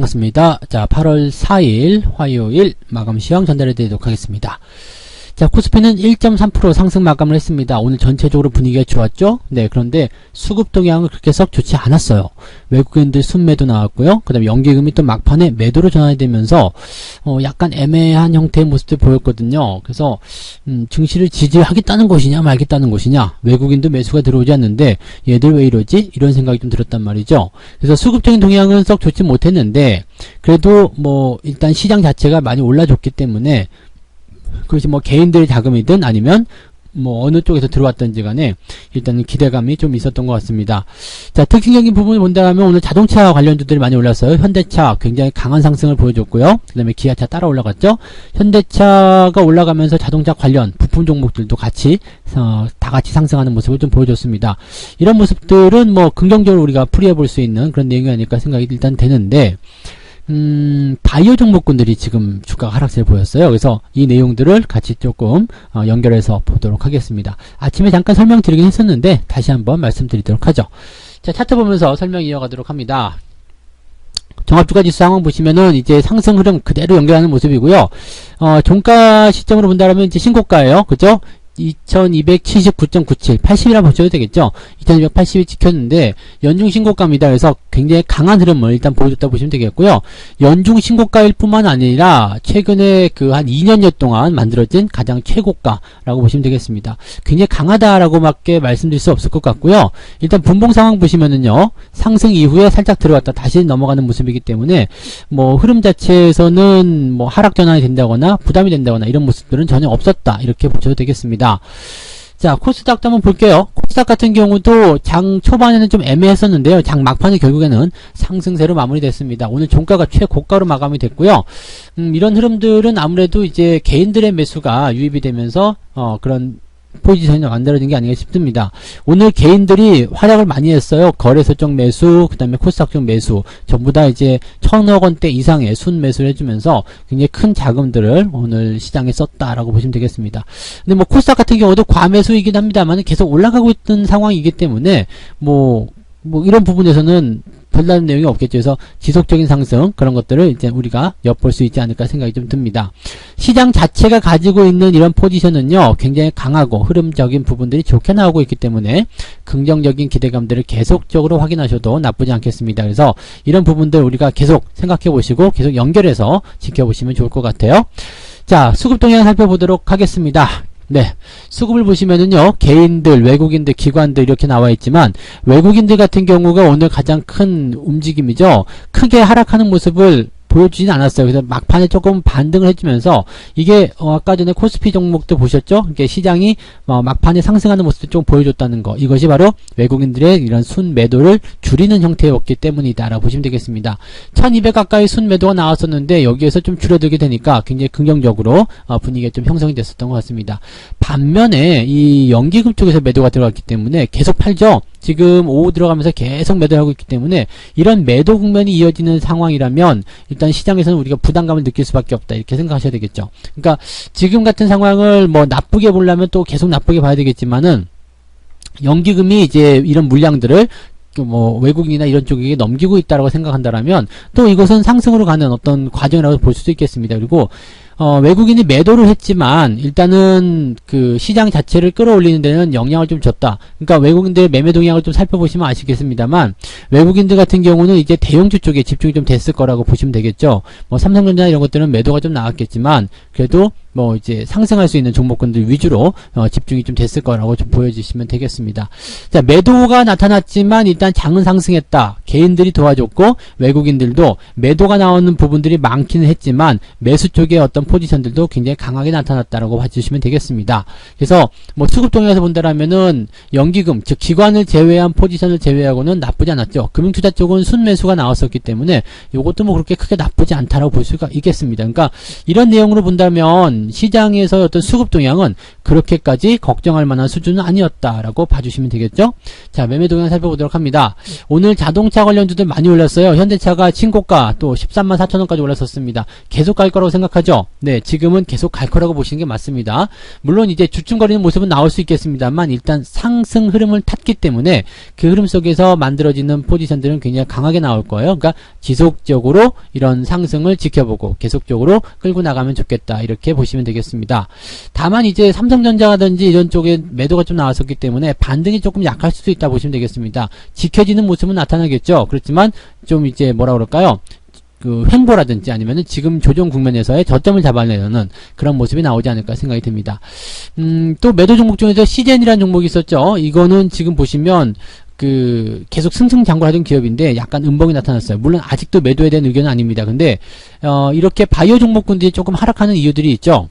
반갑습니다. 자, 8월 4일 화요일 마감 시황 전달해 드리도록 하겠습니다. 자, 코스피는 1.3% 상승 마감을 했습니다. 오늘 전체적으로 분위기가 좋았죠? 네, 그런데 수급 동향은 그렇게 썩 좋지 않았어요. 외국인들 순매도 나왔고요. 그 다음에 연기금이 또 막판에 매도로 전환이 되면서 약간 애매한 형태의 모습들 보였거든요. 그래서 증시를 지지하겠다는 것이냐 말겠다는 것이냐, 외국인도 매수가 들어오지 않는데 얘들 왜 이러지? 이런 생각이 좀 들었단 말이죠. 그래서 수급적인 동향은 썩 좋지 못했는데 그래도 뭐 일단 시장 자체가 많이 올라줬기 때문에 그것이 뭐 개인들의 자금이든 아니면 뭐 어느 쪽에서 들어왔던지 간에 일단은 기대감이 좀 있었던 것 같습니다. 자, 특징적인 부분을 본다면 오늘 자동차 관련주들이 많이 올랐어요. 현대차 굉장히 강한 상승을 보여줬고요. 그 다음에 기아차 따라 올라갔죠. 현대차가 올라가면서 자동차 관련 부품 종목들도 같이 다 같이 상승하는 모습을 좀 보여줬습니다. 이런 모습들은 뭐 긍정적으로 우리가 풀이해 볼 수 있는 그런 내용이 아닐까 생각이 일단 되는데, 바이오 종목군들이 지금 주가가 하락세를 보였어요. 그래서 이 내용들을 같이 조금 연결해서 보도록 하겠습니다. 아침에 잠깐 설명드리긴 했었는데 다시 한번 말씀드리도록 하죠. 자, 차트 보면서 설명 이어가도록 합니다. 종합주가지수 상황 보시면은 이제 상승 흐름 그대로 연결하는 모습이고요. 종가 시점으로 본다면 이제 신고가예요. 그죠? 2279.97, 80이라 보셔도 되겠죠. 2280이 찍혔는데 연중 신고가입니다. 그래서 굉장히 강한 흐름을 일단 보여줬다 보시면 되겠고요. 연중 신고가일 뿐만 아니라 최근에 그 한 2년여 동안 만들어진 가장 최고가라고 보시면 되겠습니다. 굉장히 강하다라고 밖에 말씀드릴 수 없을 것 같고요. 일단 분봉 상황 보시면은요, 상승 이후에 살짝 들어갔다 다시 넘어가는 모습이기 때문에 뭐 흐름 자체에서는 뭐 하락 전환이 된다거나 부담이 된다거나 이런 모습들은 전혀 없었다, 이렇게 보셔도 되겠습니다. 자, 코스닥도 한번 볼게요. 코스닥 같은 경우도 장 초반에는 좀 애매했었는데요. 장 막판에 결국에는 상승세로 마무리됐습니다. 오늘 종가가 최고가로 마감이 됐고요. 이런 흐름들은 아무래도 이제 개인들의 매수가 유입이 되면서 그런 포지션이 만들어진 게 아닌가 싶습니다. 오늘 개인들이 활약을 많이 했어요. 거래소 쪽 매수, 그 다음에 코스닥 쪽 매수, 전부 다 이제 1000억 원대 이상의 순 매수를 해주면서 굉장히 큰 자금들을 오늘 시장에 썼다라고 보시면 되겠습니다. 근데 뭐 코스닥 같은 경우도 과매수이긴 합니다만 계속 올라가고 있는 상황이기 때문에 뭐 이런 부분에서는 별다른 내용이 없겠죠. 그래서 지속적인 상승, 그런 것들을 이제 우리가 엿볼 수 있지 않을까 생각이 좀 듭니다. 시장 자체가 가지고 있는 이런 포지션은요, 굉장히 강하고 흐름적인 부분들이 좋게 나오고 있기 때문에 긍정적인 기대감들을 계속적으로 확인하셔도 나쁘지 않겠습니다. 그래서 이런 부분들 우리가 계속 생각해 보시고 계속 연결해서 지켜보시면 좋을 것 같아요. 자, 수급 동향 살펴보도록 하겠습니다. 네, 수급을 보시면은요, 개인들, 외국인들, 기관들 이렇게 나와 있지만 외국인들 같은 경우가 오늘 가장 큰 움직임이죠. 크게 하락하는 모습을 보여주진 않았어요. 그래서 막판에 조금 반등을 해주면서 이게 아까 전에 코스피 종목도 보셨죠? 이게 시장이 막판에 상승하는 모습도 좀 보여줬다는 거, 이것이 바로 외국인들의 이런 순 매도를 줄이는 형태였기 때문이다 라고 보시면 되겠습니다. 1200 가까이 순 매도가 나왔었는데 여기에서 좀 줄어들게 되니까 굉장히 긍정적으로 분위기가 좀 형성이 됐었던 것 같습니다. 반면에 이 연기금 쪽에서 매도가 들어갔기 때문에 계속 팔죠. 지금 오후 들어가면서 계속 매도를 하고 있기 때문에 이런 매도 국면이 이어지는 상황이라면 일단 시장에서는 우리가 부담감을 느낄 수밖에 없다, 이렇게 생각하셔야 되겠죠. 그러니까 지금 같은 상황을 뭐 나쁘게 보려면 또 계속 나쁘게 봐야 되겠지만은 연기금이 이제 이런 물량들을 뭐 외국인이나 이런 쪽에게 넘기고 있다라고 생각한다라면 또 이것은 상승으로 가는 어떤 과정이라고 볼 수도 있겠습니다. 그리고 외국인이 매도를 했지만 일단은 그 시장 자체를 끌어올리는 데는 영향을 좀 줬다. 그러니까 외국인들의 매매 동향을 좀 살펴보시면 아시겠습니다만 외국인들 같은 경우는 이제 대형주 쪽에 집중이 좀 됐을 거라고 보시면 되겠죠. 뭐 삼성전자 이런 것들은 매도가 좀 나왔겠지만 그래도 뭐 이제 상승할 수 있는 종목군들 위주로 집중이 좀 됐을 거라고 좀 보여주시면 되겠습니다. 자, 매도가 나타났지만 일단 장은 상승했다. 개인들이 도와줬고 외국인들도 매도가 나오는 부분들이 많기는 했지만 매수 쪽에 어떤 포지션들도 굉장히 강하게 나타났다라고 봐주시면 되겠습니다. 그래서 뭐 수급 동향에서 본다라면은 연기금, 즉 기관을 제외한 포지션을 제외하고는 나쁘지 않았죠. 금융투자 쪽은 순매수가 나왔었기 때문에 이것도 뭐 그렇게 크게 나쁘지 않다라고 볼 수가 있겠습니다. 그러니까 이런 내용으로 본다면 시장에서 어떤 수급 동향은 그렇게까지 걱정할 만한 수준은 아니었다라고 봐주시면 되겠죠. 자, 매매 동향 살펴보도록 합니다. 오늘 자동차 관련주들 많이 올랐어요. 현대차가 신고가 또 13만 4천원까지 올랐었습니다. 계속 갈 거라고 생각하죠. 네, 지금은 계속 갈 거라고 보시는 게 맞습니다. 물론 이제 주춤거리는 모습은 나올 수 있겠습니다만 일단 상승 흐름을 탔기 때문에 그 흐름 속에서 만들어지는 포지션들은 굉장히 강하게 나올 거예요. 그러니까 지속적으로 이런 상승을 지켜보고 계속적으로 끌고 나가면 좋겠다, 이렇게 보시면 되겠습니다. 다만 이제 삼성전자라든지 이런 쪽에 매도가 좀 나왔었기 때문에 반등이 조금 약할 수도 있다 보시면 되겠습니다. 지켜지는 모습은 나타나겠죠. 그렇지만 좀 이제 뭐라 그럴까요? 그 횡보라든지 아니면은 지금 조정 국면에서의 저점을 잡아내려는 그런 모습이 나오지 않을까 생각이 듭니다. 또 매도 종목 중에서 시젠이라는 종목이 있었죠. 이거는 지금 보시면 그 계속 승승장구하던 기업인데 약간 음봉이 나타났어요. 물론 아직도 매도에 대한 의견은 아닙니다. 근데 이렇게 바이오 종목군들이 조금 하락하는 이유들이 있죠.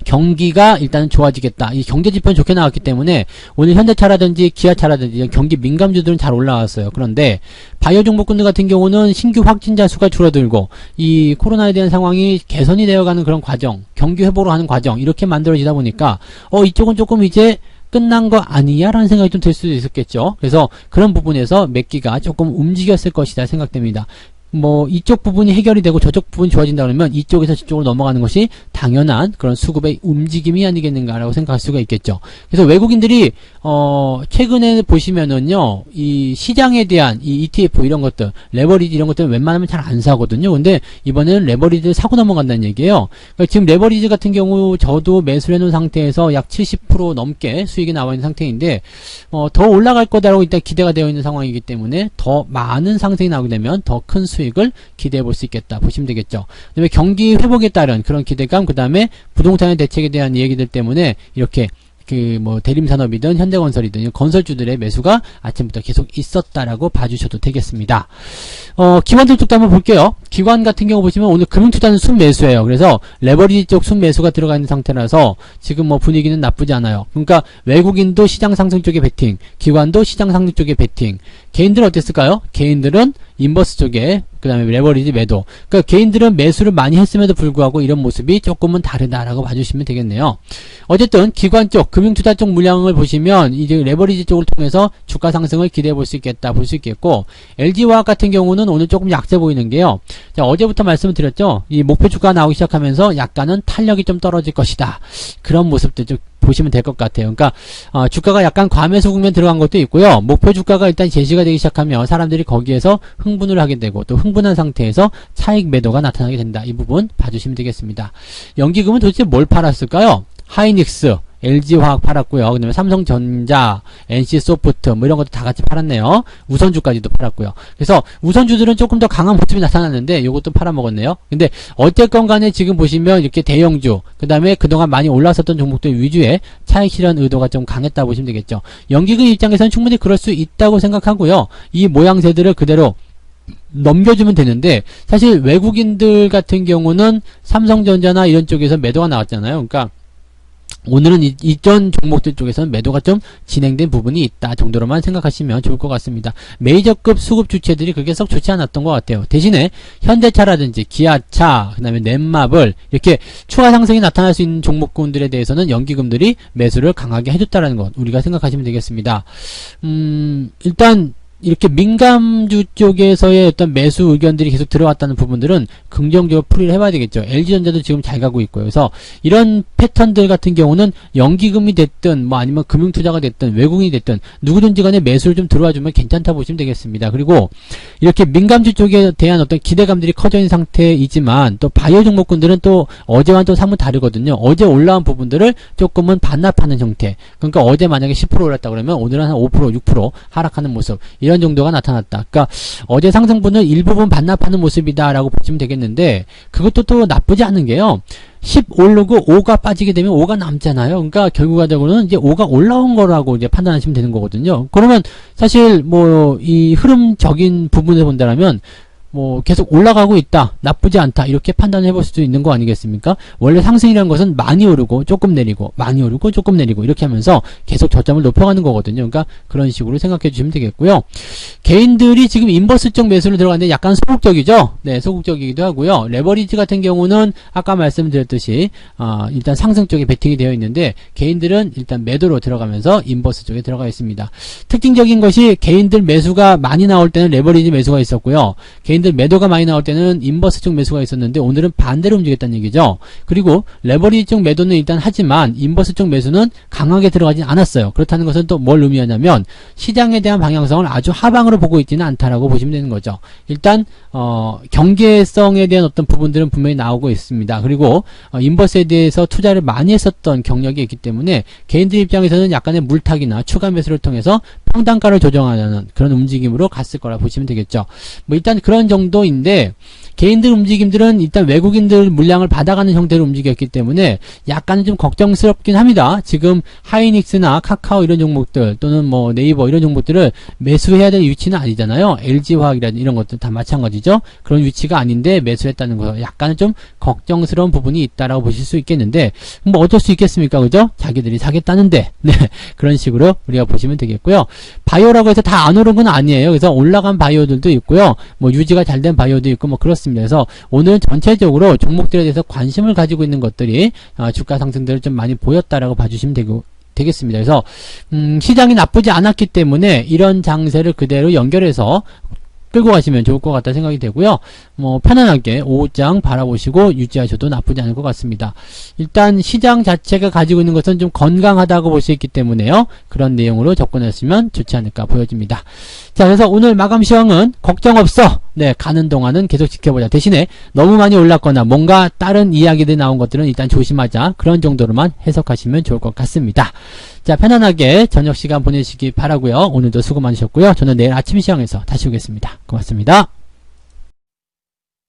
경기가 일단은 좋아지겠다. 이 경제지표는 좋게 나왔기 때문에 오늘 현대차라든지 기아차라든지 경기 민감주들은 잘 올라왔어요. 그런데 바이오 종목군들 같은 경우는 신규 확진자 수가 줄어들고 이 코로나에 대한 상황이 개선이 되어가는 그런 과정, 경기 회복으로 하는 과정, 이렇게 만들어지다 보니까 이쪽은 조금 이제 끝난 거 아니야? 라는 생각이 좀 들 수도 있었겠죠. 그래서 그런 부분에서 매기가 조금 움직였을 것이다 생각됩니다. 뭐 이쪽 부분이 해결이 되고 저쪽 부분이 좋아진다 그러면 이쪽에서 저쪽으로 넘어가는 것이 당연한 그런 수급의 움직임이 아니겠는가라고 생각할 수가 있겠죠. 그래서 외국인들이 최근에 보시면은요, 이 시장에 대한 이 ETF 이런 것들, 레버리지 이런 것들은 웬만하면 잘 안 사거든요. 근데 이번에는 레버리지를 사고 넘어간다는 얘기예요. 그러니까 지금 레버리지 같은 경우 저도 매수를 해놓은 상태에서 약 70% 넘게 수익이 나와 있는 상태인데 더 올라갈 거다라고 일단 기대가 되어 있는 상황이기 때문에 더 많은 상승이 나오게 되면 더 큰 수익을 기대해 볼 수 있겠다 보시면 되겠죠. 그다음에 경기 회복에 따른 그런 기대감, 그 다음에 부동산의 대책에 대한 얘기들 때문에 이렇게 그 뭐 대림산업이든 현대건설이든 건설주들의 매수가 아침부터 계속 있었다라고 봐주셔도 되겠습니다. 기관들 쪽도 한번 볼게요. 기관 같은 경우 보시면 오늘 금융투자는 순매수예요. 그래서 레버리지 쪽 순매수가 들어가 있는 상태라서 지금 뭐 분위기는 나쁘지 않아요. 그러니까 외국인도 시장 상승 쪽에 베팅, 기관도 시장 상승 쪽에 베팅. 개인들은 어땠을까요? 개인들은 인버스 쪽에, 그 다음에 레버리지 매도. 그러니까 개인들은 매수를 많이 했음에도 불구하고 이런 모습이 조금은 다르다라고 봐주시면 되겠네요. 어쨌든 기관 쪽, 금융투자 쪽 물량을 보시면 이제 레버리지 쪽을 통해서 주가 상승을 기대해 볼 수 있겠다 볼 수 있겠고, LG화학 같은 경우는 오늘 조금 약세 보이는 게요. 자, 어제부터 말씀을 드렸죠. 이 목표 주가가 나오기 시작하면서 약간은 탄력이 좀 떨어질 것이다. 그런 모습들 좀 보시면 될 것 같아요. 그러니까 주가가 약간 과매수 국면 들어간 것도 있고요. 목표 주가가 일단 제시가 되기 시작하면 사람들이 거기에서 흥분을 하게 되고 또 흥분한 상태에서 차익 매도가 나타나게 된다. 이 부분 봐주시면 되겠습니다. 연기금은 도대체 뭘 팔았을까요? 하이닉스, LG화학 팔았고요. 그 다음에 삼성전자, NC소프트 뭐 이런 것도 다 같이 팔았네요. 우선주까지도 팔았고요. 그래서 우선주들은 조금 더 강한 모습이 나타났는데 요것도 팔아먹었네요. 근데 어쨌건 간에 지금 보시면 이렇게 대형주, 그 다음에 그동안 많이 올랐었던 종목들 위주의 차익 실현 의도가 좀 강했다 보시면 되겠죠. 연기금 입장에서는 충분히 그럴 수 있다고 생각하고요. 이 모양새들을 그대로 넘겨주면 되는데, 사실 외국인들 같은 경우는 삼성전자나 이런 쪽에서 매도가 나왔잖아요. 그러니까 오늘은 이전 종목들 쪽에서는 매도가 좀 진행된 부분이 있다 정도로만 생각하시면 좋을 것 같습니다. 메이저급 수급 주체들이 그게 썩 좋지 않았던 것 같아요. 대신에 현대차라든지 기아차, 그 다음에 넷마블 이렇게 추가 상승이 나타날 수 있는 종목군들에 대해서는 연기금들이 매수를 강하게 해줬다는 것 우리가 생각하시면 되겠습니다. 일단 이렇게 민감주 쪽에서의 어떤 매수 의견들이 계속 들어왔다는 부분들은 긍정적으로 풀이를 해봐야 되겠죠. LG전자도 지금 잘 가고 있고요. 그래서 이런 패턴들 같은 경우는 연기금이 됐든 뭐 아니면 금융투자가 됐든 외국인이 됐든 누구든지 간에 매수를 좀 들어와주면 괜찮다 보시면 되겠습니다. 그리고 이렇게 민감주 쪽에 대한 어떤 기대감들이 커져 있는 상태이지만 또 바이오 종목군들은 또 어제와는 또 사뭇 다르거든요. 어제 올라온 부분들을 조금은 반납하는 형태. 그러니까 어제 만약에 10% 올랐다 그러면 오늘은 한 5%, 6% 하락하는 모습. 이런 정도가 나타났다. 그러니까 어제 상승분은 일부분 반납하는 모습이다라고 보시면 되겠는데 그것도 또 나쁘지 않은 게요. 10 오르고 5가 빠지게 되면 5가 남잖아요. 그러니까 결과적으로는 이제 5가 올라온 거라고 이제 판단하시면 되는 거거든요. 그러면 사실 뭐 이 흐름적인 부분을 본다라면 뭐 계속 올라가고 있다, 나쁘지 않다 이렇게 판단을 해볼 수도 있는 거 아니겠습니까? 원래 상승이라는 것은 많이 오르고 조금 내리고 많이 오르고 조금 내리고 이렇게 하면서 계속 저점을 높여가는 거거든요. 그러니까 그런 식으로 생각해 주시면 되겠고요. 개인들이 지금 인버스 쪽 매수를 들어갔는데 약간 소극적이죠. 네, 소극적이기도 하고요. 레버리지 같은 경우는 아까 말씀드렸듯이 일단 상승 쪽에 베팅이 되어 있는데 개인들은 일단 매도로 들어가면서 인버스 쪽에 들어가 있습니다. 특징적인 것이 개인들 매수가 많이 나올 때는 레버리지 매수가 있었고요. 개인들 외국인들 매도가 많이 나올 때는 인버스 쪽 매수가 있었는데 오늘은 반대로 움직였다는 얘기죠. 그리고 레버리지 쪽 매도는 일단 하지만 인버스 쪽 매수는 강하게 들어가진 않았어요. 그렇다는 것은 또 뭘 의미하냐면 시장에 대한 방향성을 아주 하방으로 보고 있지는 않다라고 보시면 되는 거죠. 일단 경계성에 대한 어떤 부분들은 분명히 나오고 있습니다. 그리고 인버스에 대해서 투자를 많이 했었던 경력이 있기 때문에 개인들 입장에서는 약간의 물타기나 추가 매수를 통해서 평단가를 조정하는 그런 움직임으로 갔을 거라 보시면 되겠죠. 뭐 일단 그런 정도인데 개인들 움직임들은 일단 외국인들 물량을 받아가는 형태로 움직였기 때문에 약간은 좀 걱정스럽긴 합니다. 지금 하이닉스나 카카오 이런 종목들 또는 뭐 네이버 이런 종목들을 매수해야 될 위치는 아니잖아요. LG화학이라든지 이런 것들 다 마찬가지죠. 그런 위치가 아닌데 매수했다는 거 약간은 좀 걱정스러운 부분이 있다라고 보실 수 있겠는데 뭐 어쩔 수 있겠습니까? 그죠? 자기들이 사겠다는데 네 그런 식으로 우리가 보시면 되겠고요. 바이오라고 해서 다 안 오른 건 아니에요. 그래서 올라간 바이오들도 있고요. 뭐 유지가 잘 된 바이오도 있고 뭐 그렇습니다. 그래서 오늘 전체적으로 종목들에 대해서 관심을 가지고 있는 것들이 주가 상승들을 좀 많이 보였다라고 봐주시면 되겠습니다. 그래서 시장이 나쁘지 않았기 때문에 이런 장세를 그대로 연결해서 끌고 가시면 좋을 것 같다 생각이 되고요. 뭐 편안하게 오후장 바라보시고 유지하셔도 나쁘지 않을 것 같습니다. 일단 시장 자체가 가지고 있는 것은 좀 건강하다고 볼 수 있기 때문에요. 그런 내용으로 접근하시면 좋지 않을까 보여집니다. 자, 그래서 오늘 마감 시황은 걱정 없어. 네, 가는 동안은 계속 지켜보자. 대신에 너무 많이 올랐거나 뭔가 다른 이야기들이 나온 것들은 일단 조심하자. 그런 정도로만 해석하시면 좋을 것 같습니다. 자, 편안하게 저녁 시간 보내시기 바라고요. 오늘도 수고 많으셨고요. 저는 내일 아침 시황에서 다시 오겠습니다. 고맙습니다.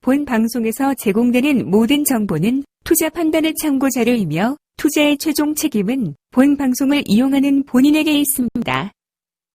본 방송에서 제공되는 모든 정보는 투자 판단의 참고 자료이며 투자의 최종 책임은 본 방송을 이용하는 본인에게 있습니다.